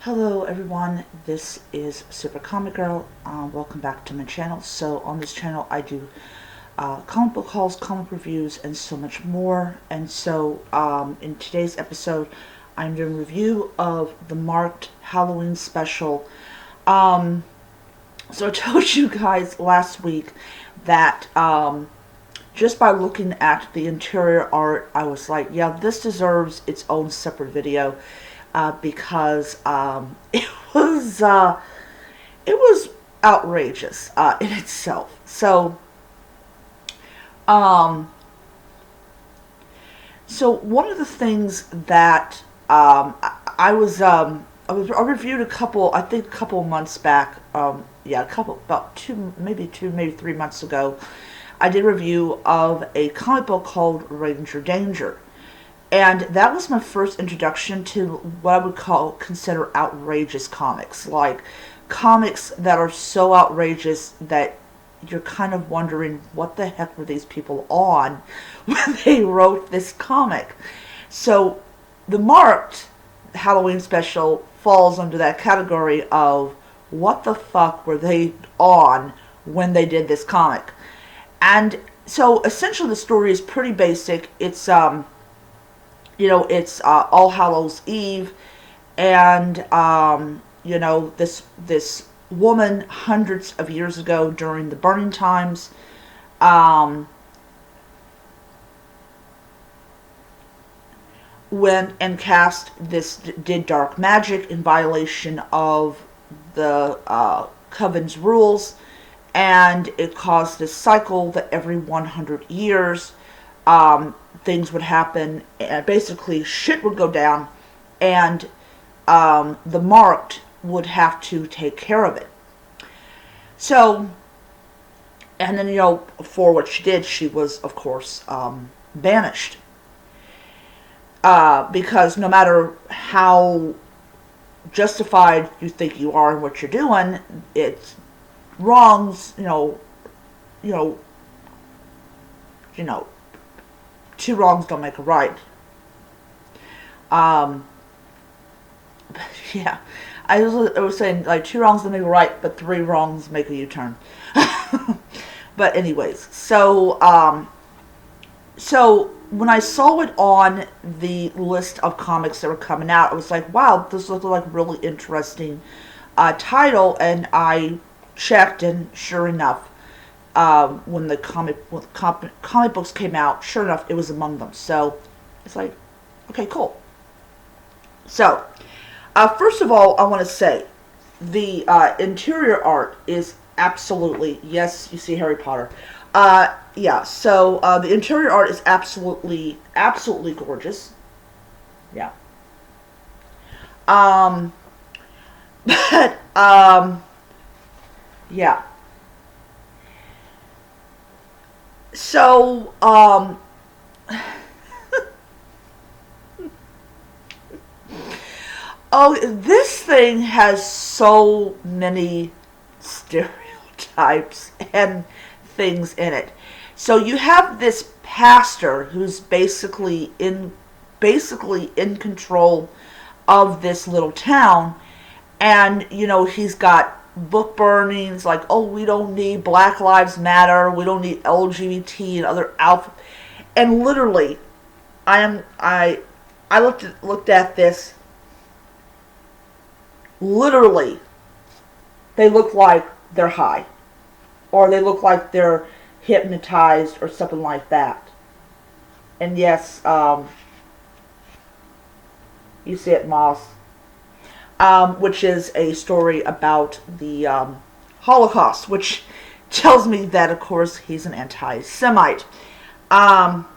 Hello everyone, this is Super Comic Girl. Welcome back to my channel. So on this channel I do comic book hauls, comic reviews, and so much more. And so in today's episode I'm doing a review of the Marked Halloween special. So I told you guys last week that just by looking at the interior art, I was like, yeah, this deserves its own separate video. Because it was outrageous in itself. So um, so one of the things that I reviewed a couple of months back. Yeah, a couple about maybe 3 months ago. I did a review of a comic book called Ranger Danger. And that was my first introduction to what I would consider outrageous comics. Like comics that are so outrageous that you're kind of wondering what the heck were these people on when they wrote this comic. So the Marked Halloween special falls under that category of what the fuck were they on when they did this comic. And so essentially the story is pretty basic. It's All Hallows Eve, and this woman hundreds of years ago during the burning times, um, went and did dark magic in violation of the coven's rules, and it caused this cycle that every 100 years things would happen, and basically shit would go down, and the Marked would have to take care of it. So, and then, for what she did, she was, of course, banished. Because no matter how justified you think you are in what you're doing, it's wrongs, you know, you know, two wrongs don't make a right. Um, yeah, I was saying like two wrongs don't make a right, but three wrongs make a U-turn. But anyways, so when I saw it on the list of comics that were coming out, I was like, wow, this looked like a really interesting title, and I checked, and sure enough, when the comic books came out, sure enough, it was among them. So it's like, okay, cool. So first of all, I want to say the interior art is absolutely, yes, you see Harry Potter. Yeah, so the interior art is absolutely gorgeous. Yeah. Um, but yeah. So oh, this thing has so many stereotypes and things in it. So you have this pastor who's basically in control of this little town, and he's got book burnings like, oh, we don't need Black Lives Matter, we don't need LGBT and other alpha, and literally I looked at this. Literally, they look like they're high, or they look like they're hypnotized or something like that. And yes, you see it, Moss, which is a story about the Holocaust, which tells me that, of course, he's an anti-Semite. Um,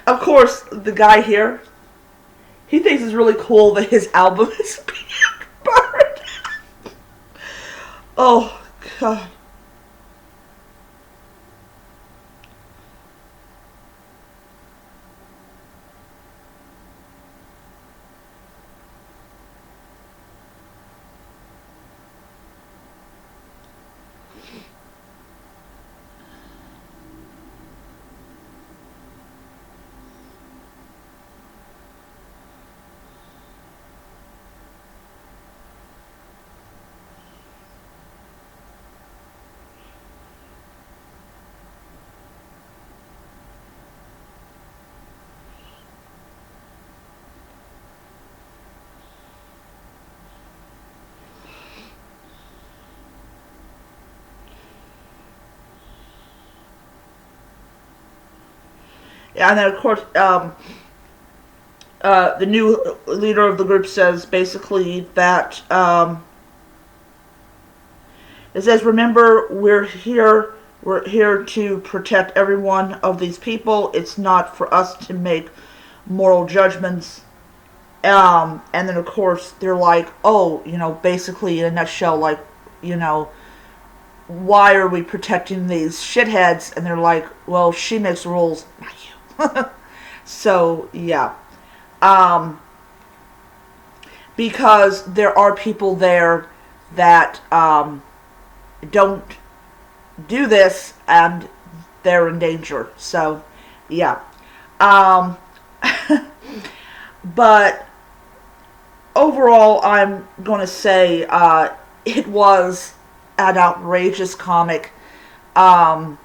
of course, the guy here, he thinks it's really cool that his album is being burned. Oh, God. And then, of course, the new leader of the group says basically that it says, remember, we're here. We're here to protect every one of these people. It's not for us to make moral judgments. And then, of course, they're like, oh, basically, in a nutshell, like, why are we protecting these shitheads? And they're like, well, she makes rules, not you. So, yeah. Because there are people there that don't do this, and they're in danger. So, yeah. But overall, I'm going to say it was an outrageous comic. And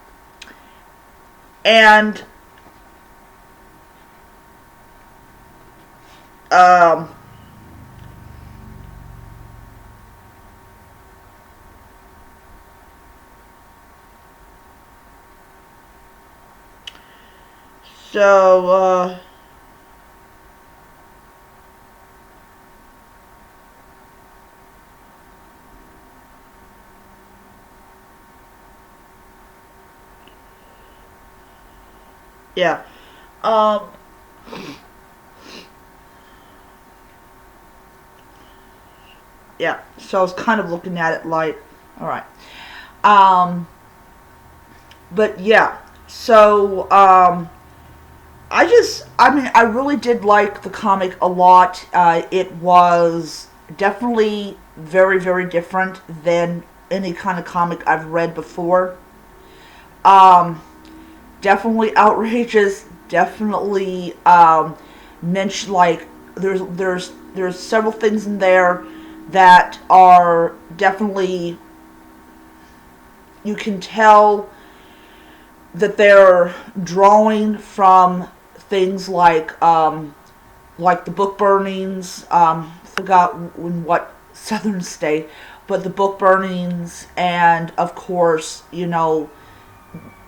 so, yeah. Um, yeah. So I was kind of looking at it like, all right. But yeah. So, I really did like the comic a lot. It was definitely very, very different than any kind of comic I've read before. Um, Definitely outrageous. Definitely, mentioned, like, there's several things in there that are definitely, you can tell that they're drawing from things like the book burnings. Forgot in what southern state, but the book burnings, and of course,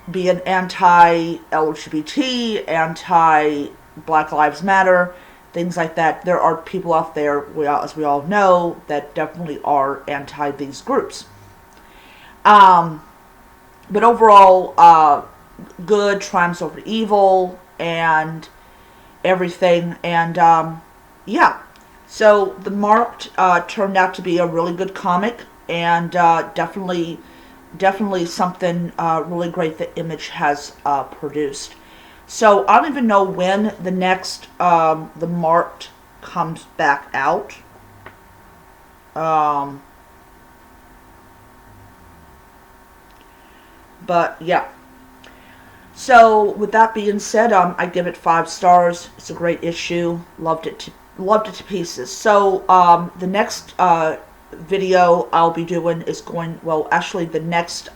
being anti-LGBT, anti-Black Lives Matter, things like that. There are people out there, as we all know, that definitely are anti these groups. Um, but overall, good triumphs over evil and everything. And yeah, so the Marked turned out to be a really good comic, and definitely something really great that Image has produced. So I don't even know when the next the Marked comes back out. Um, but yeah. So with that being said, I give it 5 stars. It's a great issue. Loved it to pieces. So the next video I'll be doing is actually the next,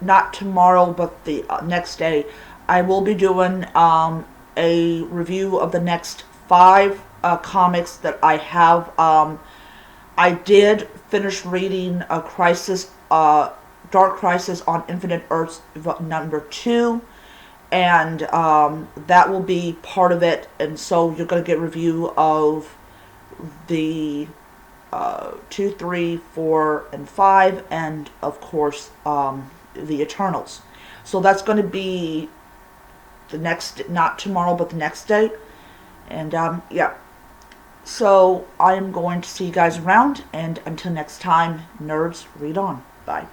not tomorrow, but the next day, I will be doing a review of the next 5 comics that I have. I did finish reading a Dark Crisis on Infinite Earths #2, and that will be part of it. And so you're going to get a review of the 2, 3, 4, and 5, and of course the Eternals. So that's going to be the next, not tomorrow, but the next day. And yeah. So I am going to see you guys around, and until next time, nerds, read on. Bye.